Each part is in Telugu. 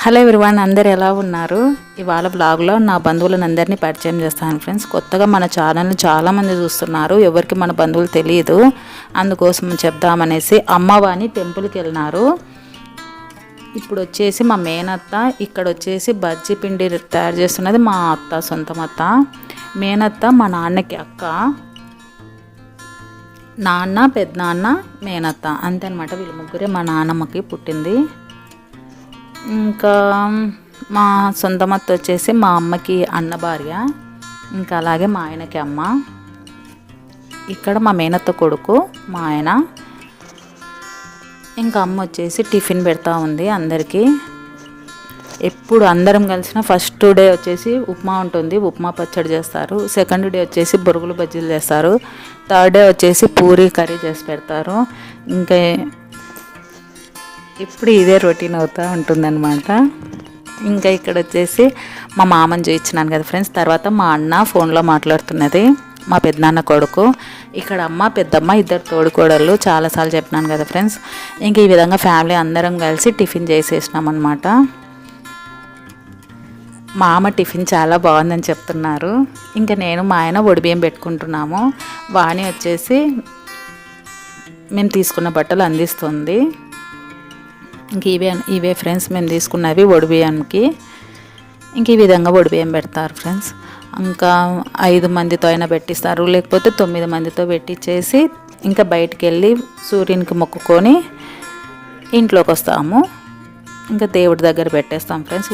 హలో ఎవ్రీవన్, అందరు ఎలా ఉన్నారు? ఇవాళ బ్లాగ్లో నా బంధువులను అందరినీ పరిచయం చేస్తాను ఫ్రెండ్స్. కొత్తగా మన ఛానల్ని చాలామంది చూస్తున్నారు, ఎవరికి మన బంధువులు తెలియదు, అందుకోసం చెప్దామనేసి అమ్మవారిని టెంపుల్కి వెళ్ళినారు. ఇప్పుడు వచ్చేసి మా మేనత్త, ఇక్కడ వచ్చేసి బజ్జీ పిండి తయారు చేస్తున్నది మా అత్త, సొంతం అత్త. మేనత్త మా నాన్నకి అక్క, నాన్న పెద్దనాన్న మేనత్త అంతే అనమాట. వీళ్ళు ముగ్గురే మా నాన్నమ్మకి పుట్టింది. ఇంకా మా సొంతమత్త వచ్చేసి మా అమ్మకి అన్న భార్య, ఇంకా అలాగే మా ఆయనకి అమ్మ. ఇక్కడ మా మేనత్త కొడుకు మా ఆయన. ఇంకా అమ్మ వచ్చేసి టిఫిన్ పెడతా ఉంది అందరికీ. ఎప్పుడు అందరం కలిసిన ఫస్ట్ డే వచ్చేసి ఉప్మా ఉంటుంది, ఉప్మా పచ్చడి చేస్తారు. సెకండ్ డే వచ్చేసి బొరుగులు బజ్జీలు చేస్తారు. థర్డ్ డే వచ్చేసి పూరి కర్రీ చేసి పెడతారు. ఇంకా ఇప్పుడు ఇదే రొటీన్ అవుతూ ఉంటుందన్నమాట. ఇంకా ఇక్కడ వచ్చేసి మా మామని చూపించినాను కదా ఫ్రెండ్స్. తర్వాత మా అన్న ఫోన్లో మాట్లాడుతున్నది, మా పెద్దనాన్న కొడుకు. ఇక్కడ అమ్మ పెద్దమ్మ ఇద్దరు తోడుకోడళ్ళు, చాలాసార్లు చెప్పినాను కదా ఫ్రెండ్స్. ఇంక ఈ విధంగా ఫ్యామిలీ అందరం కలిసి టిఫిన్ చేసేసినాం అనమాట. మా అమ్మ టిఫిన్ చాలా బాగుందని చెప్తున్నారు. ఇంకా నేను మా ఆయన ఒడిబియ్యం పెట్టుకుంటున్నాము. వాణి వచ్చేసి మేము తీసుకున్న బట్టలు అందిస్తుంది. ఇంక ఇవే ఫ్రెండ్స్ మేము తీసుకున్నవి ఒడిబియ్యంకి. ఇంక ఈ విధంగా ఒడిబియ్యం పెడతారు ఫ్రెండ్స్. ఇంకా 5 మందితో అయినా పెట్టిస్తారు, లేకపోతే 9 మందితో పెట్టించేసి ఇంకా బయటికి వెళ్ళి సూర్యునికి మొక్కుకొని ఇంట్లోకి వస్తాము. ఇంకా దేవుడి దగ్గర పెట్టేస్తాం ఫ్రెండ్స్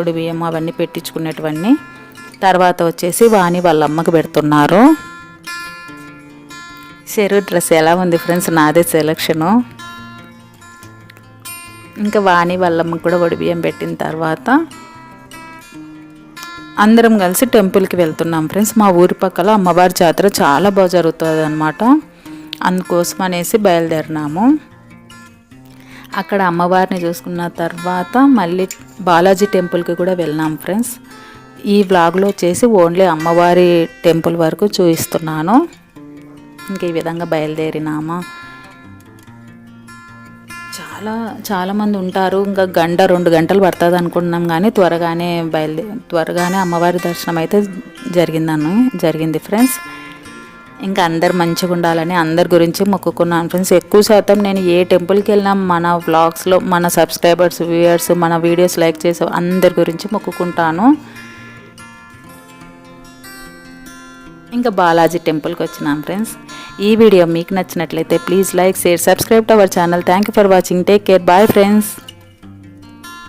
ఒడిబియ్యము అవన్నీ పెట్టించుకునేటివన్నీ. తర్వాత వచ్చేసి వాణి వాళ్ళ అమ్మకి పెడుతున్నారు. చెరువు డ్రెస్ ఎలా ఉంది ఫ్రెండ్స్, నాదే సెలక్షను. ఇంకా వాణి వాళ్ళమ్మకి కూడా ఒడిబియ్యం పెట్టిన తర్వాత అందరం కలిసి టెంపుల్కి వెళ్తున్నాం ఫ్రెండ్స్. మా ఊరి పక్కల అమ్మవారి జాతర చాలా బాగా జరుగుతుంది అనమాట. అందుకోసం అనేసి బయలుదేరినాము. అక్కడ అమ్మవారిని చూసుకున్న తర్వాత మళ్ళీ బాలాజీ టెంపుల్కి కూడా వెళ్ళినాం ఫ్రెండ్స్. ఈ వ్లాగ్లో వచ్చేసి ఓన్లీ అమ్మవారి టెంపుల్ వరకు చూపిస్తున్నాను. ఇంక ఈ విధంగా బయలుదేరినామా. చాలామంది ఉంటారు. ఇంకా 1-2 గంటలు పడుతుంది అనుకుంటున్నాం, కానీ త్వరగానే అమ్మవారి దర్శనం అయితే జరిగింది ఫ్రెండ్స్. ఇంకా అందరు మంచిగా ఉండాలని అందరి గురించి మొక్కుకున్నాను ఫ్రెండ్స్. ఎక్కువ శాతం నేను ఏ టెంపుల్కి వెళ్ళినా మన వ్లాగ్స్లో మన సబ్స్క్రైబర్స్, వ్యూయర్స్, మన వీడియోస్ లైక్ చేసే అందరి గురించి మొక్కుకుంటాను. ఇంకా బాలాజీ టెంపుల్కి వచ్చినాం ఫ్రెండ్స్. ఈ వీడియో మీకు నచ్చినట్లయితే please like, share, subscribe to our channel. Thank you for watching. Take care. Bye friends.